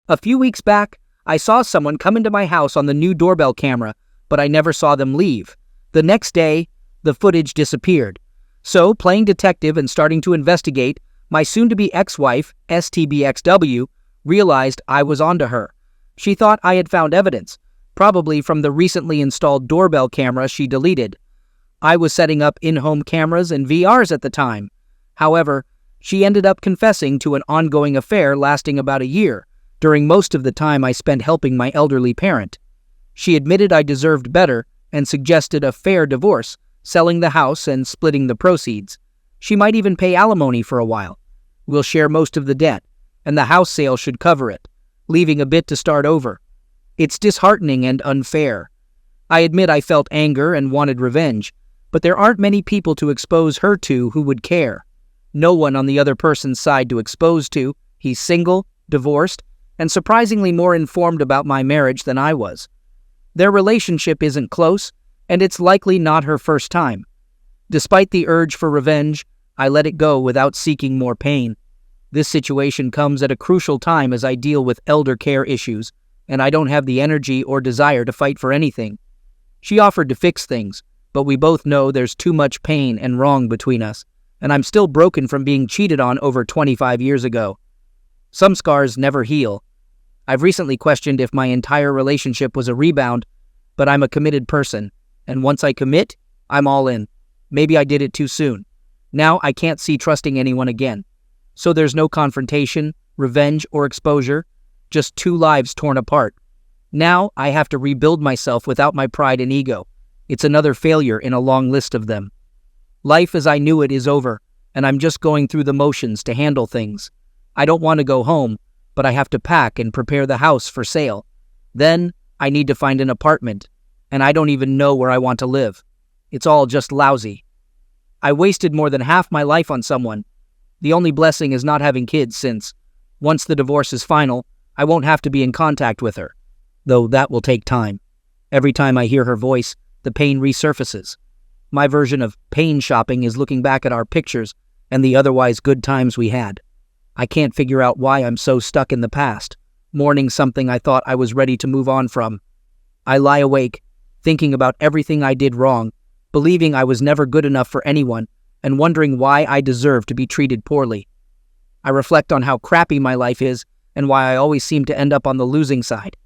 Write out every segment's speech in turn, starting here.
A few weeks back, I saw someone come into my house on the new doorbell camera, but I never saw them leave. The next day, the footage disappeared. So, playing detective and starting to investigate, my soon-to-be ex-wife, STBXW, realized I was onto her. She thought I had found evidence, probably from the recently installed doorbell camera she deleted. I was setting up in-home cameras and VRs at the time. However, she ended up confessing to an ongoing affair lasting about a year, during most of the time I spent helping my elderly parent. She admitted I deserved better and suggested a fair divorce, selling the house and splitting the proceeds. She might even pay alimony for a while. We'll share most of the debt, and the house sale should cover it, leaving a bit to start over. It's disheartening and unfair. I admit I felt anger and wanted revenge, but there aren't many people to expose her to who would care. No one on the other person's side to expose to. He's single, divorced, and surprisingly more informed about my marriage than I was. Their relationship isn't close, and it's likely not her first time. Despite the urge for revenge, I let it go without seeking more pain. This situation comes at a crucial time as I deal with elder care issues, and I don't have the energy or desire to fight for anything. She offered to fix things, but we both know there's too much pain and wrong between us, and I'm still broken from being cheated on over 25 years ago. Some scars never heal. I've recently questioned if my entire relationship was a rebound, but I'm a committed person, and once I commit, I'm all in. Maybe I did it too soon. Now I can't see trusting anyone again. So there's no confrontation, revenge, or exposure, just two lives torn apart. Now I have to rebuild myself without my pride and ego. It's another failure in a long list of them. Life as I knew it is over, and I'm just going through the motions to handle things. I don't want to go home, but I have to pack and prepare the house for sale. Then I need to find an apartment, and I don't even know where I want to live. It's all just lousy. I wasted more than half my life on someone. The only blessing is not having kids since, once the divorce is final, I won't have to be in contact with her, though that will take time. Every time I hear her voice, the pain resurfaces. My version of pain shopping is looking back at our pictures and the otherwise good times we had. I can't figure out why I'm so stuck in the past, mourning something I thought I was ready to move on from. I lie awake, thinking about everything I did wrong, believing I was never good enough for anyone, and wondering why I deserve to be treated poorly. I reflect on how crappy my life is and why I always seem to end up on the losing side.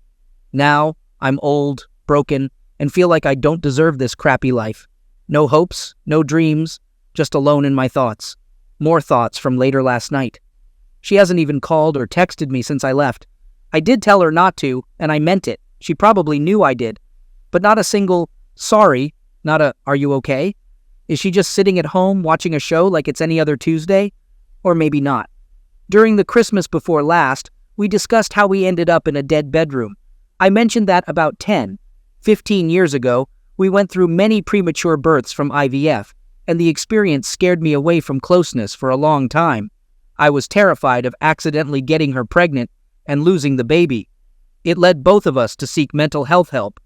Now, I'm old, broken, and feel like I don't deserve this crappy life. No hopes, no dreams, just alone in my thoughts. More thoughts from later last night. She hasn't even called or texted me since I left. I did tell her not to, and I meant it. She probably knew I did. But not a single, sorry, not a, are you okay? Is she just sitting at home watching a show like it's any other Tuesday? Or maybe not. During the Christmas before last, we discussed how we ended up in a dead bedroom. I mentioned that about 15 years ago, we went through many premature births from IVF, and the experience scared me away from closeness for a long time. I was terrified of accidentally getting her pregnant and losing the baby. It led both of us to seek mental health help,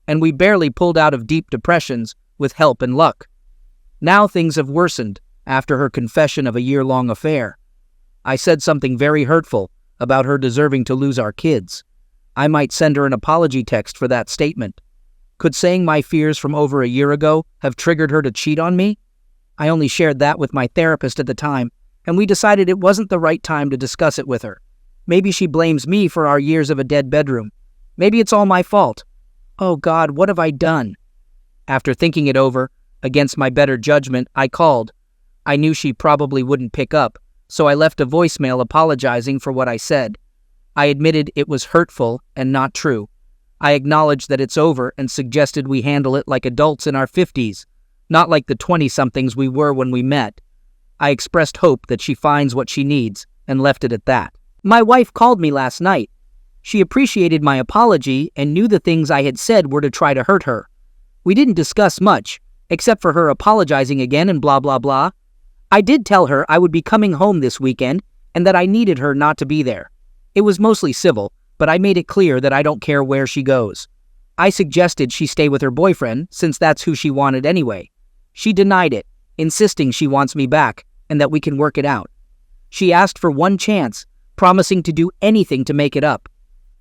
and we barely pulled out of deep depressions with help and luck. Now things have worsened after her confession of a year-long affair. I said something very hurtful about her deserving to lose our kids. I might send her an apology text for that statement. Could saying my fears from over a year ago have triggered her to cheat on me? I only shared that with my therapist at the time, and we decided it wasn't the right time to discuss it with her. Maybe she blames me for our years of a dead bedroom. Maybe it's all my fault. Oh God, what have I done? After thinking it over, against my better judgment, I called. I knew she probably wouldn't pick up, so I left a voicemail apologizing for what I said. I admitted it was hurtful and not true. I acknowledged that it's over and suggested we handle it like adults in our 50s, not like the 20-somethings we were when we met. I expressed hope that she finds what she needs and left it at that. My wife called me last night. She appreciated my apology and knew the things I had said were to try to hurt her. We didn't discuss much, except for her apologizing again and blah blah blah. I did tell her I would be coming home this weekend and that I needed her not to be there. It was mostly civil, but I made it clear that I don't care where she goes. I suggested she stay with her boyfriend since that's who she wanted anyway. She denied it, insisting she wants me back and that we can work it out. She asked for one chance, promising to do anything to make it up.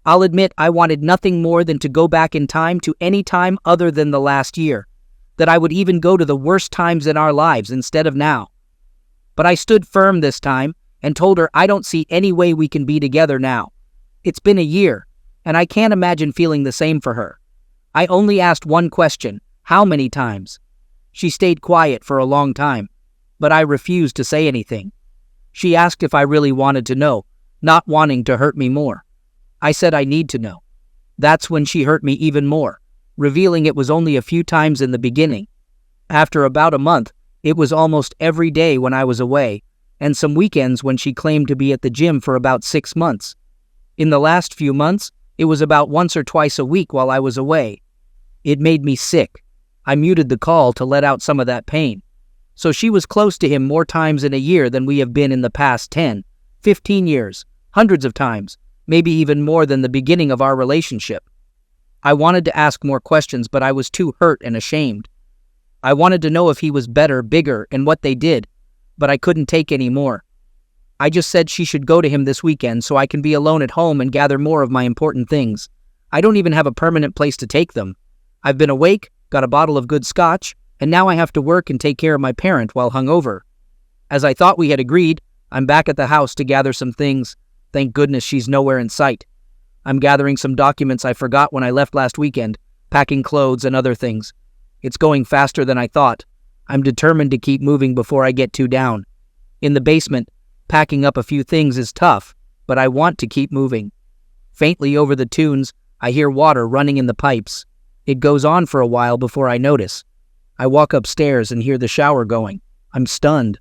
I'll admit I wanted nothing more than to go back in time to any time other than the last year, that I would even go to the worst times in our lives instead of now. But I stood firm this time and told her I don't see any way we can be together now. It's been a year, and I can't imagine feeling the same for her. I only asked one question: how many times? She stayed quiet for a long time, but I refused to say anything. She asked if I really wanted to know, not wanting to hurt me more. I said I need to know. That's when she hurt me even more, revealing it was only a few times in the beginning. After about a month, it was almost every day when I was away, and some weekends when she claimed to be at the gym for about 6 months. In the last few months, it was about once or twice a week while I was away. It made me sick. I muted the call to let out some of that pain. So she was close to him more times in a year than we have been in the past 10, 15 years, hundreds of times, maybe even more than the beginning of our relationship. I wanted to ask more questions, but I was too hurt and ashamed. I wanted to know if he was better, bigger, and what they did, but I couldn't take any more. I just said she should go to him this weekend so I can be alone at home and gather more of my important things. I don't even have a permanent place to take them. I've been awake, got a bottle of good scotch, and now I have to work and take care of my parent while hungover. As I thought we had agreed, I'm back at the house to gather some things. Thank goodness she's nowhere in sight. I'm gathering some documents I forgot when I left last weekend, packing clothes and other things. It's going faster than I thought. I'm determined to keep moving before I get too down. In the basement, packing up a few things is tough, but I want to keep moving. Faintly over the tunes, I hear water running in the pipes. It goes on for a while before I notice. I walk upstairs and hear the shower going. I'm stunned.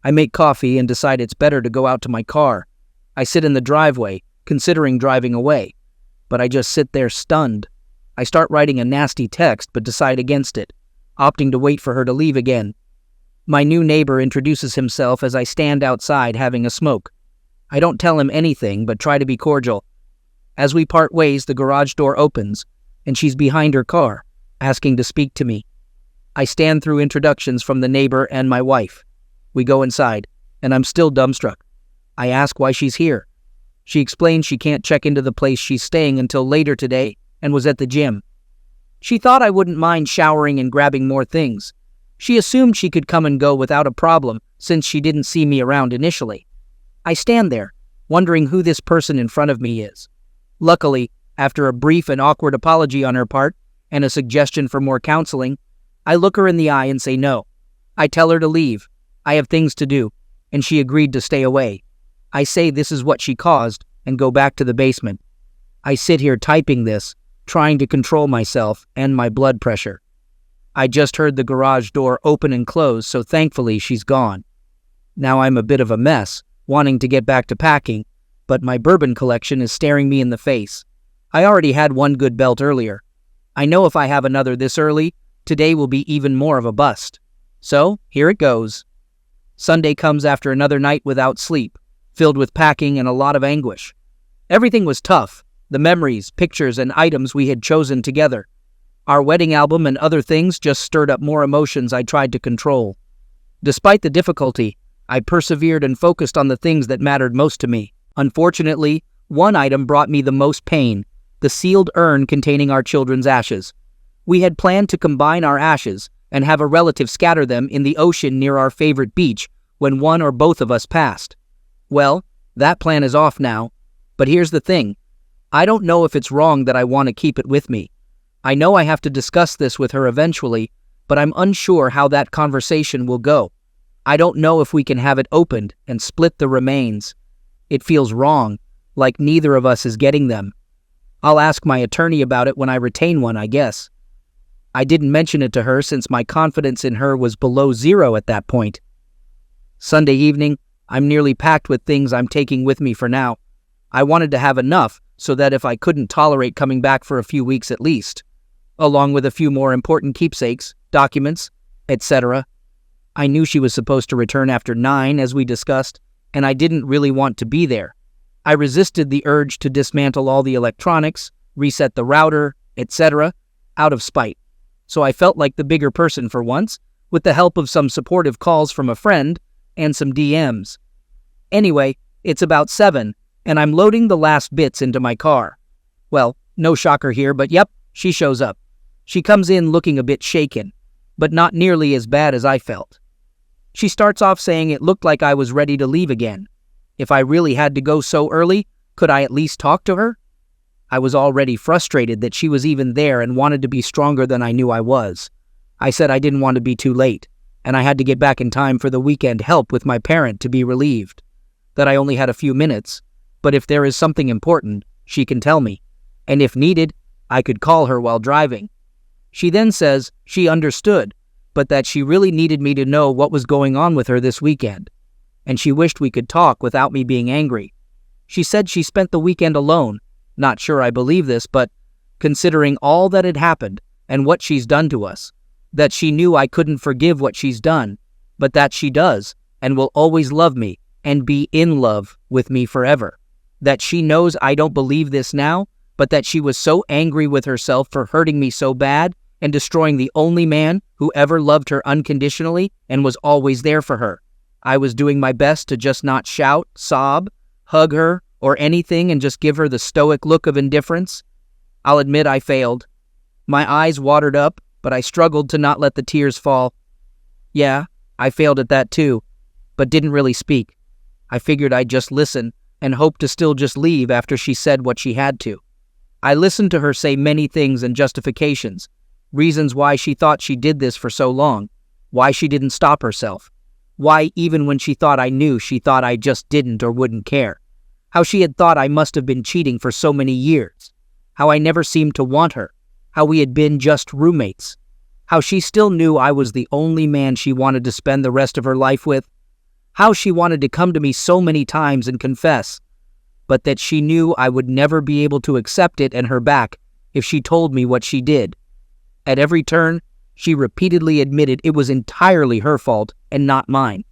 I make coffee and decide it's better to go out to my car. I sit in the driveway, considering driving away, but I just sit there stunned. I start writing a nasty text but decide against it, opting to wait for her to leave again. My new neighbor introduces himself as I stand outside having a smoke. I don't tell him anything but try to be cordial. As we part ways, the garage door opens, and she's behind her car, asking to speak to me. I stand through introductions from the neighbor and my wife. We go inside, and I'm still dumbstruck. I ask why she's here. She explains she can't check into the place she's staying until later today and was at the gym. She thought I wouldn't mind showering and grabbing more things. She assumed she could come and go without a problem since she didn't see me around initially. I stand there, wondering who this person in front of me is. Luckily, after a brief and awkward apology on her part and a suggestion for more counseling, I look her in the eye and say no. I tell her to leave. I have things to do, and she agreed to stay away. I say this is what she caused and go back to the basement. I sit here typing this, trying to control myself and my blood pressure. I just heard the garage door open and close, so thankfully she's gone. Now I'm a bit of a mess, wanting to get back to packing, but my bourbon collection is staring me in the face. I already had one good belt earlier. I know if I have another this early, today will be even more of a bust. So, here it goes. Sunday comes after another night without sleep, filled with packing and a lot of anguish. Everything was tough, the memories, pictures, and items we had chosen together. Our wedding album and other things just stirred up more emotions I tried to control. Despite the difficulty, I persevered and focused on the things that mattered most to me. Unfortunately, one item brought me the most pain, the sealed urn containing our children's ashes. We had planned to combine our ashes and have a relative scatter them in the ocean near our favorite beach when one or both of us passed. Well, that plan is off now, but here's the thing. I don't know if it's wrong that I want to keep it with me. I know I have to discuss this with her eventually, but I'm unsure how that conversation will go. I don't know if we can have it opened and split the remains. It feels wrong, like neither of us is getting them. I'll ask my attorney about it when I retain one, I guess. I didn't mention it to her since my confidence in her was below zero at that point. Sunday evening, I'm nearly packed with things I'm taking with me for now. I wanted to have enough so that if I couldn't tolerate coming back for a few weeks at least, along with a few more important keepsakes, documents, etc. I knew she was supposed to return after 9, as we discussed, and I didn't really want to be there. I resisted the urge to dismantle all the electronics, reset the router, etc., out of spite. So I felt like the bigger person for once, with the help of some supportive calls from a friend and some DMs. Anyway, it's about 7, and I'm loading the last bits into my car. Well, no shocker here, but yep, she shows up. She comes in looking a bit shaken, but not nearly as bad as I felt. She starts off saying it looked like I was ready to leave again. If I really had to go so early, could I at least talk to her? I was already frustrated that she was even there and wanted to be stronger than I knew I was. I said I didn't want to be too late, and I had to get back in time for the weekend help with my parent to be relieved. That I only had a few minutes, but if there is something important, she can tell me, and if needed, I could call her while driving. She then says she understood, but that she really needed me to know what was going on with her this weekend, and she wished we could talk without me being angry. She said she spent the weekend alone. Not sure I believe this, but considering all that had happened and what she's done to us, that she knew I couldn't forgive what she's done, but that she does and will always love me and be in love with me forever. That she knows I don't believe this now, but that she was so angry with herself for hurting me so bad and destroying the only man who ever loved her unconditionally and was always there for her. I was doing my best to just not shout, sob, hug her, or anything and just give her the stoic look of indifference. I'll admit I failed. My eyes watered up, but I struggled to not let the tears fall. Yeah, I failed at that too, but didn't really speak. I figured I'd just listen and hope to still just leave after she said what she had to. I listened to her say many things and justifications, reasons why she thought she did this for so long, why she didn't stop herself, why even when she thought I knew, she thought I just didn't or wouldn't care, how she had thought I must have been cheating for so many years, how I never seemed to want her, how we had been just roommates, how she still knew I was the only man she wanted to spend the rest of her life with, how she wanted to come to me so many times and confess, but that she knew I would never be able to accept it and her back if she told me what she did. At every turn, she repeatedly admitted it was entirely her fault and not mine.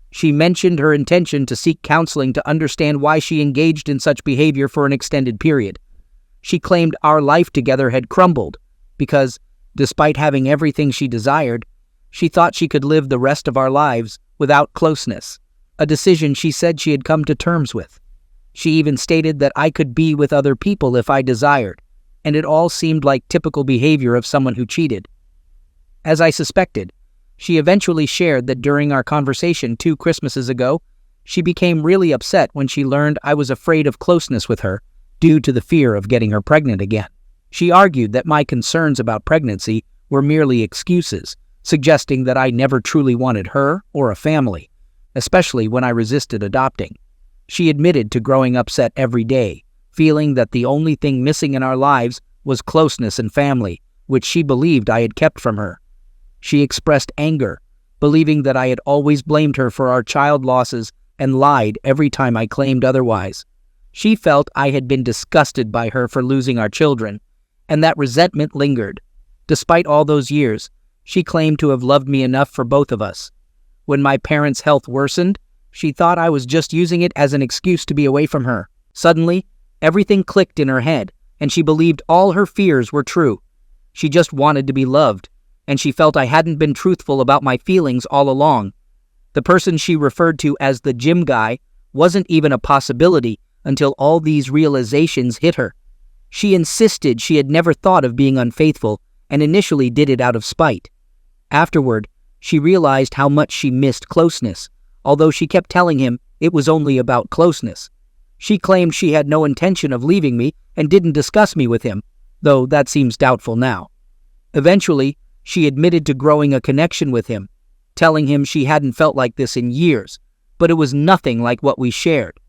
She mentioned her intention to seek counseling to understand why she engaged in such behavior for an extended period. She claimed our life together had crumbled because, despite having everything she desired, she thought she could live the rest of our lives without closeness, a decision she said she had come to terms with. She even stated that I could be with other people if I desired, and it all seemed like typical behavior of someone who cheated. As I suspected, she eventually shared that during our conversation 2 Christmases ago, she became really upset when she learned I was afraid of closeness with her due to the fear of getting her pregnant again. She argued that my concerns about pregnancy were merely excuses, suggesting that I never truly wanted her or a family, especially when I resisted adopting. She admitted to growing upset every day, feeling that the only thing missing in our lives was closeness and family, which she believed I had kept from her. She expressed anger, believing that I had always blamed her for our child losses and lied every time I claimed otherwise. She felt I had been disgusted by her for losing our children, and that resentment lingered. Despite all those years, she claimed to have loved me enough for both of us. When my parents' health worsened, she thought I was just using it as an excuse to be away from her. Suddenly, everything clicked in her head, and she believed all her fears were true. She just wanted to be loved, and she felt I hadn't been truthful about my feelings all along. The person she referred to as the gym guy wasn't even a possibility until all these realizations hit her. She insisted she had never thought of being unfaithful and initially did it out of spite. Afterward, she realized how much she missed closeness, although she kept telling him it was only about closeness. She claimed she had no intention of leaving me and didn't discuss me with him, though that seems doubtful now. Eventually, she admitted to growing a connection with him, telling him she hadn't felt like this in years, but it was nothing like what we shared.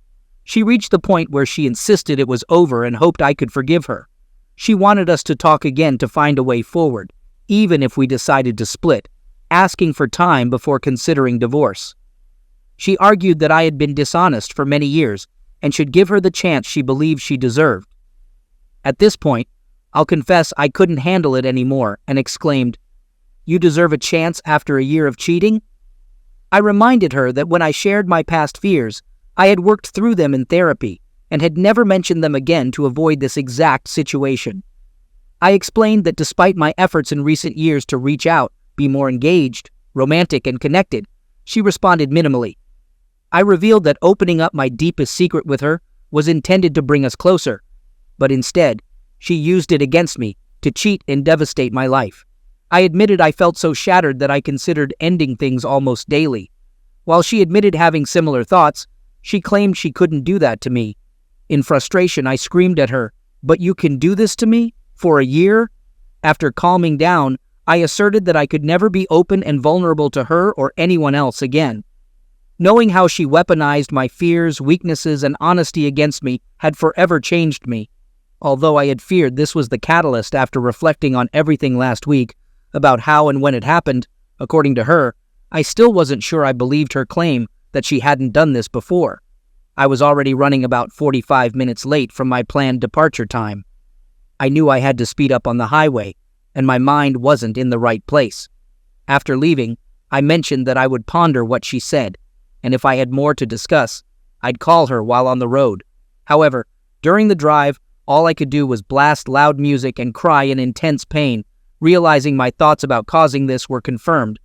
She reached the point where she insisted it was over and hoped I could forgive her. She wanted us to talk again to find a way forward, even if we decided to split, asking for time before considering divorce. She argued that I had been dishonest for many years and should give her the chance she believed she deserved. At this point, I'll confess I couldn't handle it anymore and exclaimed, "You deserve a chance after a year of cheating?" I reminded her that when I shared my past fears, I had worked through them in therapy and had never mentioned them again to avoid this exact situation. I explained that despite my efforts in recent years to reach out, be more engaged, romantic, and connected, she responded minimally. I revealed that opening up my deepest secret with her was intended to bring us closer. but instead, she used it against me to cheat and devastate my life. I admitted I felt so shattered that I considered ending things almost daily. While she admitted having similar thoughts, she claimed she couldn't do that to me. In frustration, I screamed at her, "But you can do this to me? For a year?" After calming down, I asserted that I could never be open and vulnerable to her or anyone else again. Knowing how she weaponized my fears, weaknesses, and honesty against me had forever changed me. Although I had feared this was the catalyst after reflecting on everything last week about how and when it happened, according to her, I still wasn't sure I believed her claim that she hadn't done this before. I was already running about 45 minutes late from my planned departure time. I knew I had to speed up on the highway, and my mind wasn't in the right place. After leaving, I mentioned that I would ponder what she said, and if I had more to discuss, I'd call her while on the road. However, during the drive, all I could do was blast loud music and cry in intense pain, realizing my thoughts about causing this were confirmed.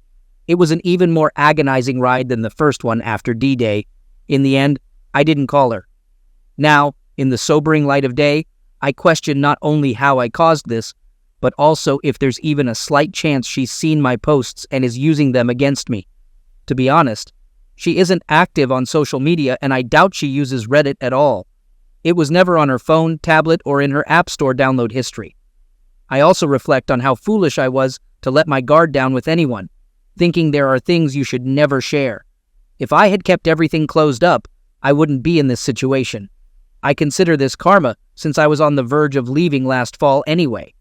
It was an even more agonizing ride than the first one after D-Day. In the end, I didn't call her. Now, in the sobering light of day, I question not only how I caused this, but also if there's even a slight chance she's seen my posts and is using them against me. To be honest, she isn't active on social media, and I doubt she uses Reddit at all. It was never on her phone, tablet, or in her App Store download history. I also reflect on how foolish I was to let my guard down with anyone, thinking there are things you should never share. If I had kept everything closed up, I wouldn't be in this situation. I consider this karma since I was on the verge of leaving last fall anyway.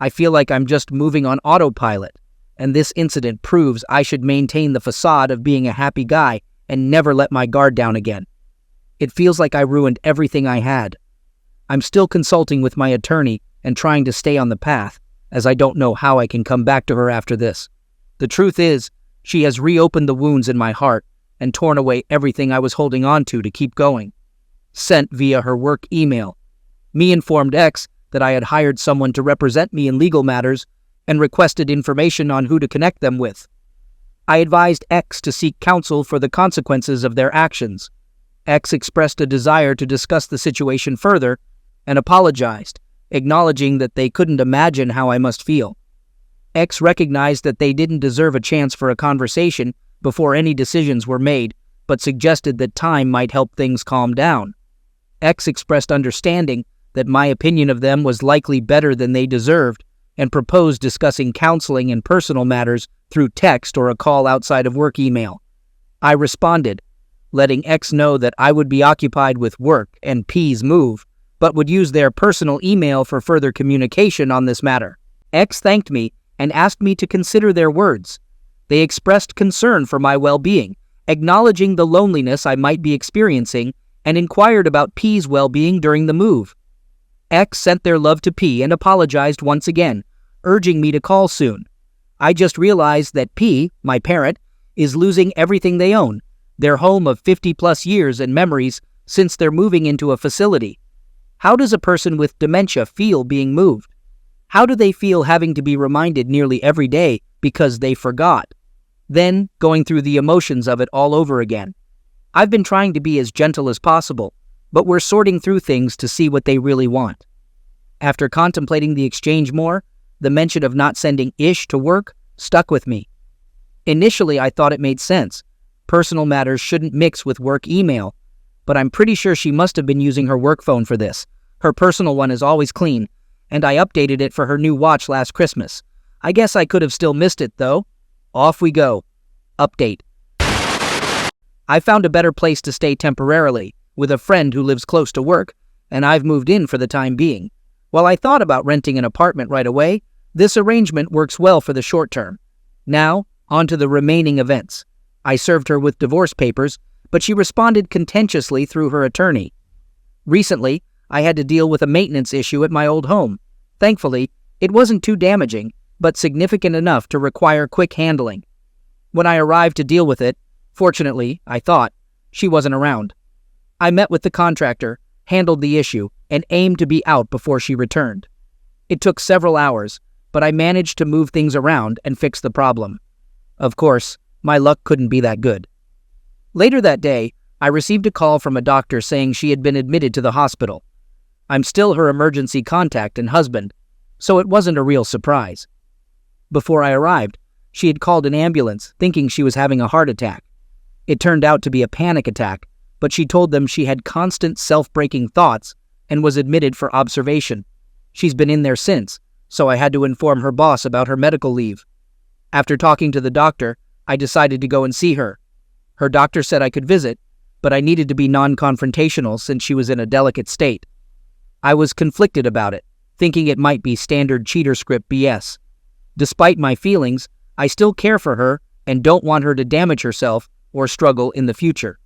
I feel like I'm just moving on autopilot, and this incident proves I should maintain the facade of being a happy guy and never let my guard down again. It feels like I ruined everything I had. I'm still consulting with my attorney and trying to stay on the path, as I don't know how I can come back to her after this. The truth is, she has reopened the wounds in my heart and torn away everything I was holding on to keep going. Sent via her work email. Me informed X that I had hired someone to represent me in legal matters and requested information on who to connect them with. I advised X to seek counsel for the consequences of their actions. X expressed a desire to discuss the situation further and apologized, acknowledging that they couldn't imagine how I must feel. X recognized that they didn't deserve a chance for a conversation before any decisions were made, but suggested that time might help things calm down. X expressed understanding that my opinion of them was likely better than they deserved and proposed discussing counseling and personal matters through text or a call outside of work email. I responded, letting X know that I would be occupied with work and P's move, but would use their personal email for further communication on this matter. X thanked me and asked me to consider their words. They expressed concern for my well-being, acknowledging the loneliness I might be experiencing, and inquired about P's well-being during the move. X sent their love to P and apologized once again, urging me to call soon. I just realized that P, my parent, is losing everything they own, their home of 50-plus years and memories since they're moving into a facility. How does a person with dementia feel being moved? How do they feel having to be reminded nearly every day because they forgot? Then going through the emotions of it all over again. I've been trying to be as gentle as possible, but we're sorting through things to see what they really want. After contemplating the exchange more, the mention of not sending Ish to work stuck with me. Initially, I thought it made sense. Personal matters shouldn't mix with work email, but I'm pretty sure she must have been using her work phone for this. Her personal one is always clean, and I updated it for her new watch last Christmas. I guess I could have still missed it, though. Off we go. Update. I found a better place to stay temporarily, with a friend who lives close to work, and I've moved in for the time being. While I thought about renting an apartment right away, this arrangement works well for the short term. Now, on to the remaining events. I served her with divorce papers, but she responded contentiously through her attorney. Recently, I had to deal with a maintenance issue at my old home. Thankfully, it wasn't too damaging, but significant enough to require quick handling. When I arrived to deal with it, fortunately, I thought, she wasn't around. I met with the contractor, handled the issue, and aimed to be out before she returned. It took several hours, but I managed to move things around and fix the problem. Of course, my luck couldn't be that good. Later that day, I received a call from a doctor saying she had been admitted to the hospital. I'm still her emergency contact and husband, so it wasn't a real surprise. Before I arrived, she had called an ambulance thinking she was having a heart attack. It turned out to be a panic attack, but she told them she had constant self-breaking thoughts and was admitted for observation. She's been in there since, so I had to inform her boss about her medical leave. After talking to the doctor, I decided to go and see her. Her doctor said I could visit, but I needed to be non-confrontational since she was in a delicate state. I was conflicted about it, thinking it might be standard cheater script BS. Despite my feelings, I still care for her and don't want her to damage herself or struggle in the future.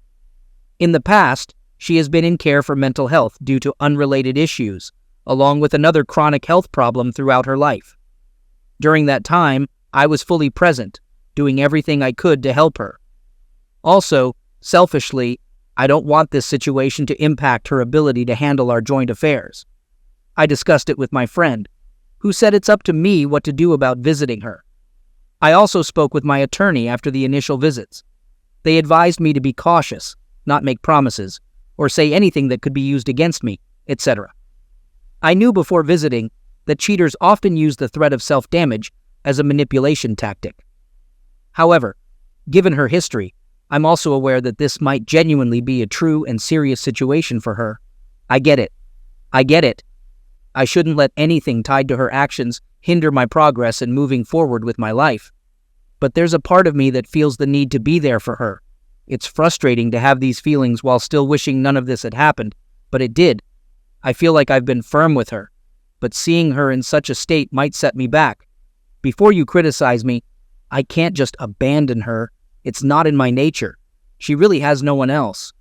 In the past, she has been in care for mental health due to unrelated issues, along with another chronic health problem throughout her life. During that time, I was fully present, doing everything I could to help her. Also, selfishly, I don't want this situation to impact her ability to handle our joint affairs. I discussed it with my friend, who said it's up to me what to do about visiting her. I also spoke with my attorney after the initial visits. They advised me to be cautious, not make promises, or say anything that could be used against me, etc. I knew before visiting that cheaters often use the threat of self-damage as a manipulation tactic. However, given her history, I'm also aware that this might genuinely be a true and serious situation for her. I get it. I shouldn't let anything tied to her actions hinder my progress in moving forward with my life. But there's a part of me that feels the need to be there for her. It's frustrating to have these feelings while still wishing none of this had happened, but it did. I feel like I've been firm with her, but seeing her in such a state might set me back. Before you criticize me, I can't just abandon her. It's not in my nature. She really has no one else.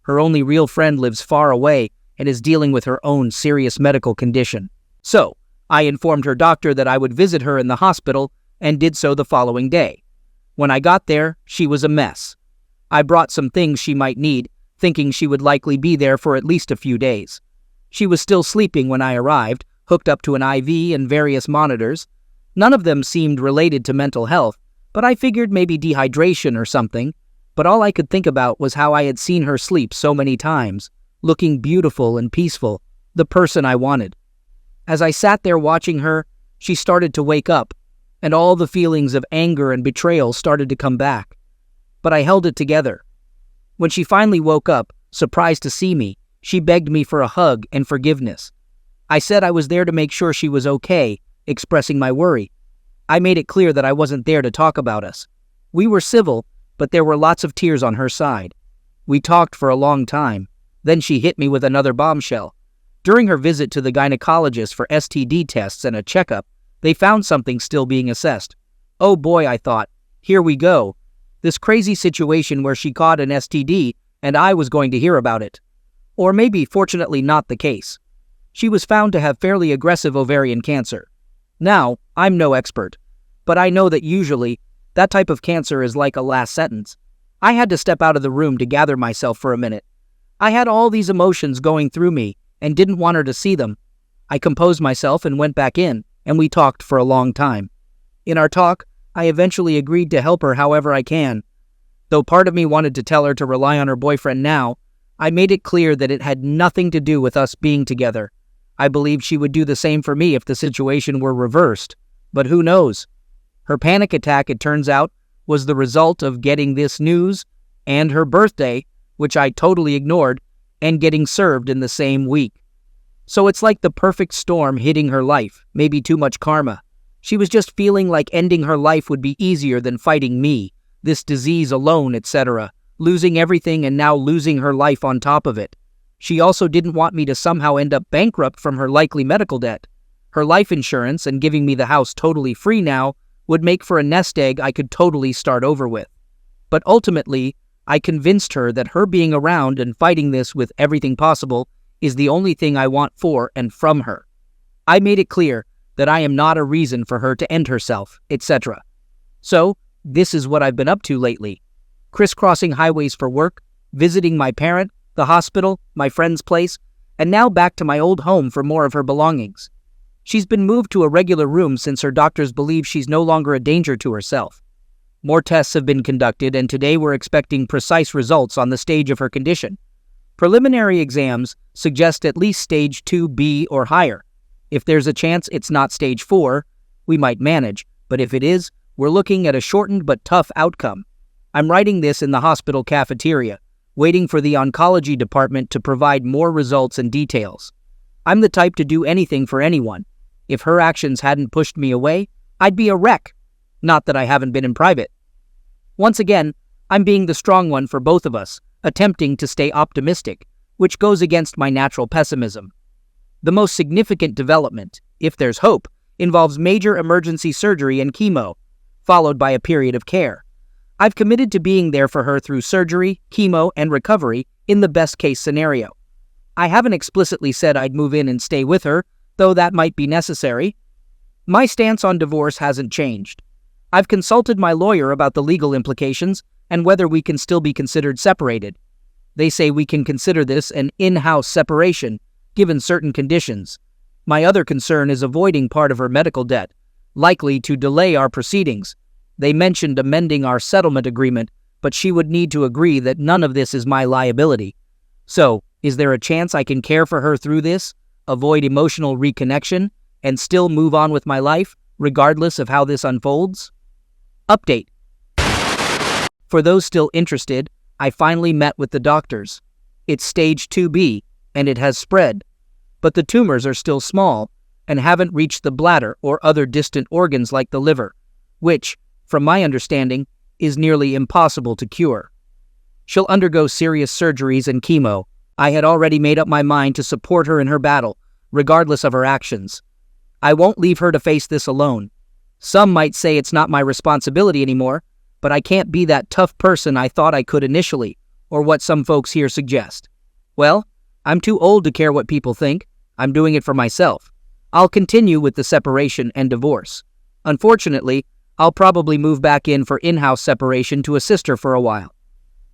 Her only real friend lives far away and is dealing with her own serious medical condition. So, I informed her doctor that I would visit her in the hospital and did so the following day. When I got there, she was a mess. I brought some things she might need, thinking she would likely be there for at least a few days. She was still sleeping when I arrived, hooked up to an IV and various monitors. None of them seemed related to mental health, but I figured maybe dehydration or something. But all I could think about was how I had seen her sleep so many times, looking beautiful and peaceful, the person I wanted. As I sat there watching her, she started to wake up, and all the feelings of anger and betrayal started to come back. But I held it together. When she finally woke up, surprised to see me, she begged me for a hug and forgiveness. I said I was there to make sure she was okay, expressing my worry. I made it clear that I wasn't there to talk about us. We were civil, but there were lots of tears on her side. We talked for a long time. Then she hit me with another bombshell. During her visit to the gynecologist for STD tests and a checkup, they found something still being assessed. Oh boy, I thought, here we go. This crazy situation where she caught an STD and I was going to hear about it. Or maybe, fortunately, not the case. She was found to have fairly aggressive ovarian cancer. Now, I'm no expert, but I know that usually that type of cancer is like a last sentence. I had to step out of the room to gather myself for a minute. I had all these emotions going through me and didn't want her to see them. I composed myself and went back in, and we talked for a long time. In our talk, I eventually agreed to help her however I can. Though part of me wanted to tell her to rely on her boyfriend now, I made it clear that it had nothing to do with us being together. I believed she would do the same for me if the situation were reversed. But who knows? Her panic attack, it turns out, was the result of getting this news and her birthday, which I totally ignored, and getting served in the same week. So it's like the perfect storm hitting her life, maybe too much karma. She was just feeling like ending her life would be easier than fighting me, this disease alone, etc., losing everything and now losing her life on top of it. She also didn't want me to somehow end up bankrupt from her likely medical debt. Her life insurance and giving me the house totally free now would make for a nest egg I could totally start over with. But ultimately, I convinced her that her being around and fighting this with everything possible is the only thing I want for and from her. I made it clear that I am not a reason for her to end herself, etc. So, this is what I've been up to lately. Crisscrossing highways for work, visiting my parent, the hospital, my friend's place, and now back to my old home for more of her belongings. She's been moved to a regular room since her doctors believe she's no longer a danger to herself. More tests have been conducted, and today we're expecting precise results on the stage of her condition. Preliminary exams suggest at least stage 2B or higher. If there's a chance it's not stage 4, we might manage, but if it is, we're looking at a shortened but tough outcome. I'm writing this in the hospital cafeteria, waiting for the oncology department to provide more results and details. I'm the type to do anything for anyone. If her actions hadn't pushed me away, I'd be a wreck. Not that I haven't been in private. Once again, I'm being the strong one for both of us, attempting to stay optimistic, which goes against my natural pessimism. The most significant development, if there's hope, involves major emergency surgery and chemo, followed by a period of care. I've committed to being there for her through surgery, chemo, and recovery in the best-case scenario. I haven't explicitly said I'd move in and stay with her, though that might be necessary. My stance on divorce hasn't changed. I've consulted my lawyer about the legal implications and whether we can still be considered separated. They say we can consider this an in-house separation, given certain conditions. My other concern is avoiding part of her medical debt, likely to delay our proceedings. They mentioned amending our settlement agreement, but she would need to agree that none of this is my liability. So, is there a chance I can care for her through this, avoid emotional reconnection, and still move on with my life, regardless of how this unfolds? Update. For those still interested, I finally met with the doctors. It's stage 2B, and it has spread, but the tumors are still small and haven't reached the bladder or other distant organs like the liver, which, from my understanding, is nearly impossible to cure. She'll undergo serious surgeries and chemo. I had already made up my mind to support her in her battle, regardless of her actions. I won't leave her to face this alone. Some might say it's not my responsibility anymore, but I can't be that tough person I thought I could initially, or what some folks here suggest. Well, I'm too old to care what people think. I'm doing it for myself. I'll continue with the separation and divorce. Unfortunately, I'll probably move back in for in-house separation to assist her for a while.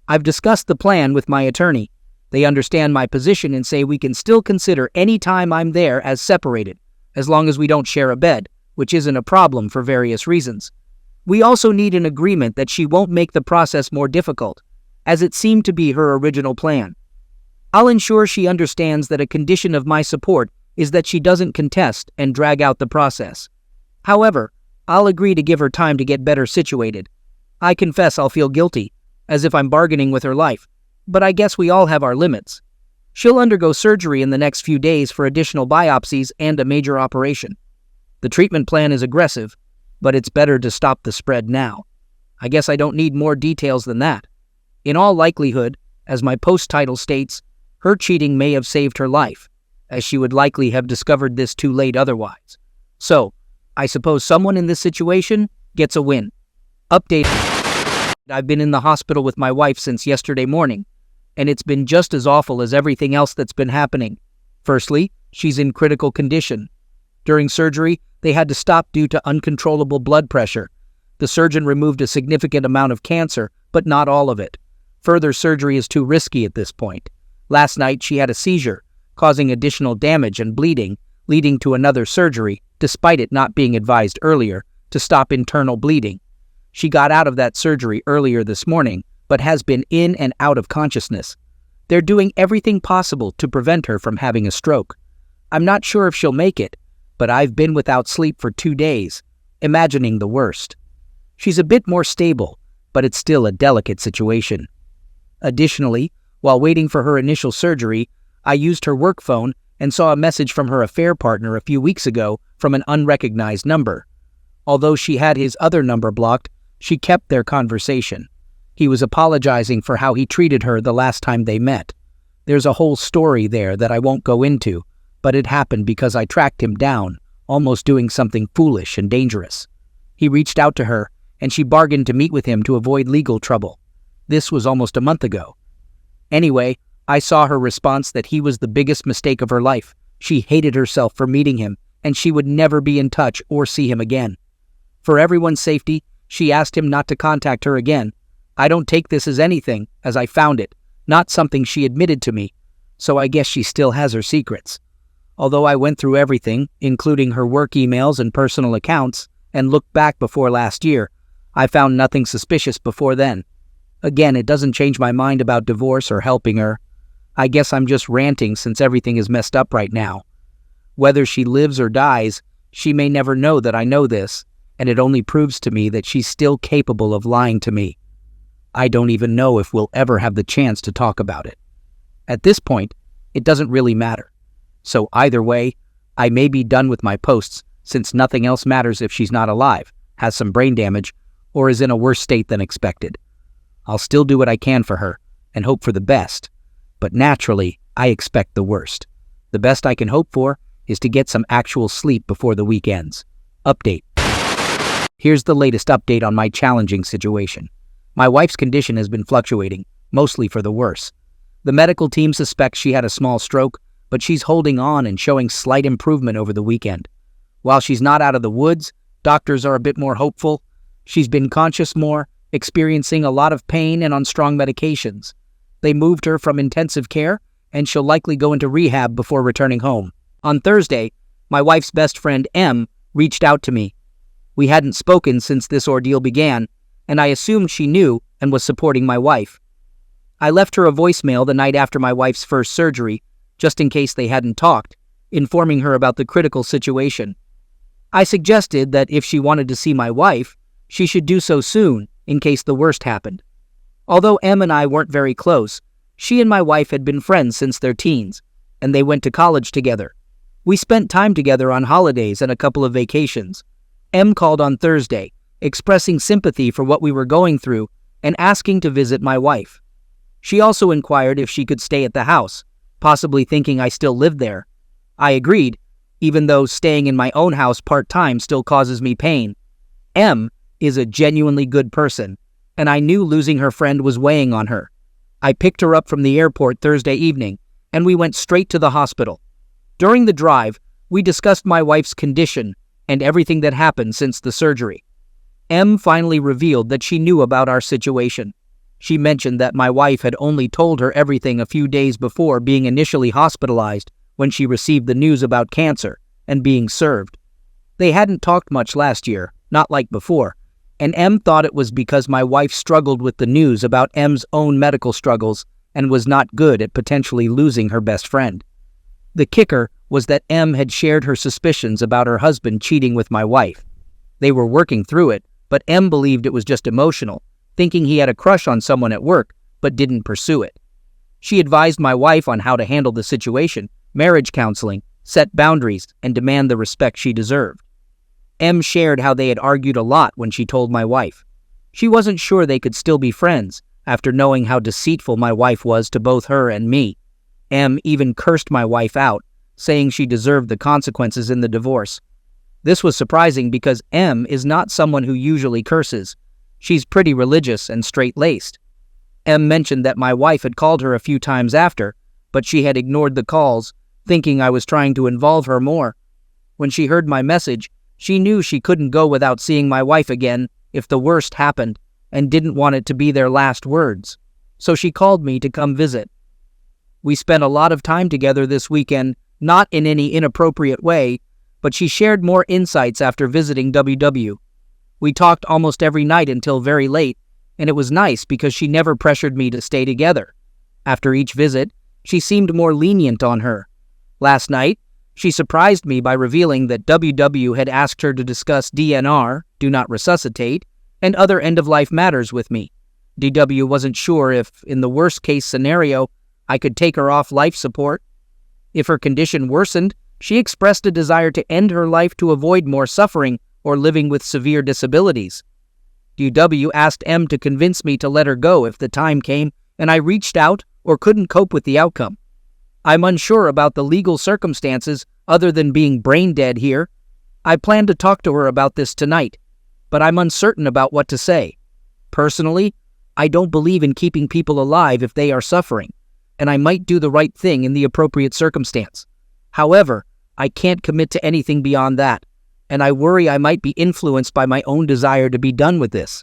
I've discussed the plan with my attorney. They understand my position and say we can still consider any time I'm there as separated, as long as we don't share a bed, which isn't a problem for various reasons. We also need an agreement that she won't make the process more difficult, as it seemed to be her original plan. I'll ensure she understands that a condition of my support is that she doesn't contest and drag out the process. However, I'll agree to give her time to get better situated. I confess I'll feel guilty, as if I'm bargaining with her life, but I guess we all have our limits. She'll undergo surgery in the next few days for additional biopsies and a major operation. The treatment plan is aggressive, but it's better to stop the spread now. I guess I don't need more details than that. In all likelihood, as my post title states, her cheating may have saved her life, as she would likely have discovered this too late otherwise. So, I suppose someone in this situation gets a win. Update. I've been in the hospital with my wife since yesterday morning, and it's been just as awful as everything else that's been happening. Firstly, she's in critical condition. During surgery, they had to stop due to uncontrollable blood pressure. The surgeon removed a significant amount of cancer, but not all of it. Further surgery is too risky at this point. Last night, she had a seizure, causing additional damage and bleeding, leading to another surgery, despite it not being advised earlier, to stop internal bleeding. She got out of that surgery earlier this morning, but has been in and out of consciousness. They're doing everything possible to prevent her from having a stroke. I'm not sure if she'll make it, but I've been without sleep for 2 days, imagining the worst. She's a bit more stable, but it's still a delicate situation. Additionally, while waiting for her initial surgery, I used her work phone and saw a message from her affair partner a few weeks ago from an unrecognized number. Although she had his other number blocked, she kept their conversation. He was apologizing for how he treated her the last time they met. There's a whole story there that I won't go into, but it happened because I tracked him down, almost doing something foolish and dangerous. He reached out to her, and she bargained to meet with him to avoid legal trouble. This was almost a month ago. Anyway, I saw her response that he was the biggest mistake of her life. She hated herself for meeting him, and she would never be in touch or see him again. For everyone's safety, she asked him not to contact her again. I don't take this as anything, as I found it, not something she admitted to me, so I guess she still has her secrets. Although I went through everything, including her work emails and personal accounts, and looked back before last year, I found nothing suspicious before then. Again, it doesn't change my mind about divorce or helping her. I guess I'm just ranting since everything is messed up right now. Whether she lives or dies, she may never know that I know this, and it only proves to me that she's still capable of lying to me. I don't even know if we'll ever have the chance to talk about it. At this point, it doesn't really matter. So either way, I may be done with my posts since nothing else matters if she's not alive, has some brain damage, or is in a worse state than expected. I'll still do what I can for her and hope for the best, but naturally, I expect the worst. The best I can hope for is to get some actual sleep before the week ends. Update. Here's the latest update on my challenging situation. My wife's condition has been fluctuating, mostly for the worse. The medical team suspects she had a small stroke, but she's holding on and showing slight improvement over the weekend. While she's not out of the woods, doctors are a bit more hopeful. She's been conscious more, experiencing a lot of pain and on strong medications. They moved her from intensive care, and she'll likely go into rehab before returning home. On Thursday, my wife's best friend M reached out to me. We hadn't spoken since this ordeal began, and I assumed she knew and was supporting my wife. I left her a voicemail the night after my wife's first surgery, just in case they hadn't talked, informing her about the critical situation. I suggested that if she wanted to see my wife, she should do so soon, in case the worst happened. Although Em and I weren't very close, she and my wife had been friends since their teens, and they went to college together. We spent time together on holidays and a couple of vacations. Em called on Thursday, expressing sympathy for what we were going through and asking to visit my wife. She also inquired if she could stay at the house, possibly thinking I still lived there. I agreed, even though staying in my own house part-time still causes me pain. Em is a genuinely good person, and I knew losing her friend was weighing on her. I picked her up from the airport Thursday evening, and we went straight to the hospital. During the drive, we discussed my wife's condition and everything that happened since the surgery. Em finally revealed that she knew about our situation. She mentioned that my wife had only told her everything a few days before being initially hospitalized when she received the news about cancer and being served. They hadn't talked much last year, not like before, and Em thought it was because my wife struggled with the news about Em's own medical struggles and was not good at potentially losing her best friend. The kicker was that Em had shared her suspicions about her husband cheating with my wife. They were working through it, but Em believed it was just emotional, thinking he had a crush on someone at work, but didn't pursue it. She advised my wife on how to handle the situation, marriage counseling, set boundaries, and demand the respect she deserved. Em shared how they had argued a lot when she told my wife. She wasn't sure they could still be friends after knowing how deceitful my wife was to both her and me. Em even cursed my wife out, saying she deserved the consequences in the divorce. This was surprising because Em is not someone who usually curses. She's pretty religious and straight-laced. Em mentioned that my wife had called her a few times after, but she had ignored the calls, thinking I was trying to involve her more. When she heard my message, she knew she couldn't go without seeing my wife again if the worst happened, and didn't want it to be their last words. So she called me to come visit. We spent a lot of time together this weekend, not in any inappropriate way, but she shared more insights after visiting WW. We talked almost every night until very late, and it was nice because she never pressured me to stay together. After each visit, she seemed more lenient on her. Last night, she surprised me by revealing that WW had asked her to discuss DNR, do not resuscitate, and other end-of-life matters with me. DW wasn't sure if, in the worst-case scenario, I could take her off life support. If her condition worsened, she expressed a desire to end her life to avoid more suffering or living with severe disabilities. DW asked M to convince me to let her go if the time came and I reached out or couldn't cope with the outcome. I'm unsure about the legal circumstances other than being brain dead here. I plan to talk to her about this tonight, but I'm uncertain about what to say. Personally, I don't believe in keeping people alive if they are suffering, and I might do the right thing in the appropriate circumstance. However, I can't commit to anything beyond that, and I worry I might be influenced by my own desire to be done with this.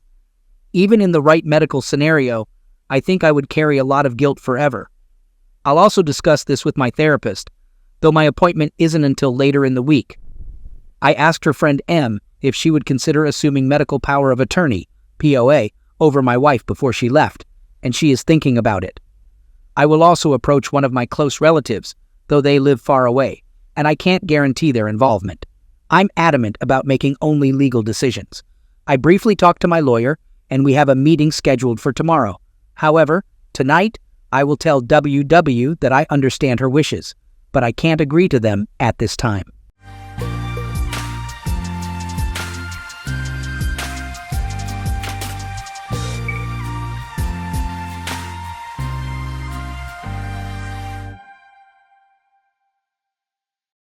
Even in the right medical scenario, I think I would carry a lot of guilt forever. I'll also discuss this with my therapist, though my appointment isn't until later in the week. I asked her friend M if she would consider assuming medical power of attorney, POA, over my wife before she left, and she is thinking about it. I will also approach one of my close relatives, though they live far away, and I can't guarantee their involvement. I'm adamant about making only legal decisions. I briefly talked to my lawyer, and we have a meeting scheduled for tomorrow. However, tonight, I will tell WW that I understand her wishes, but I can't agree to them at this time.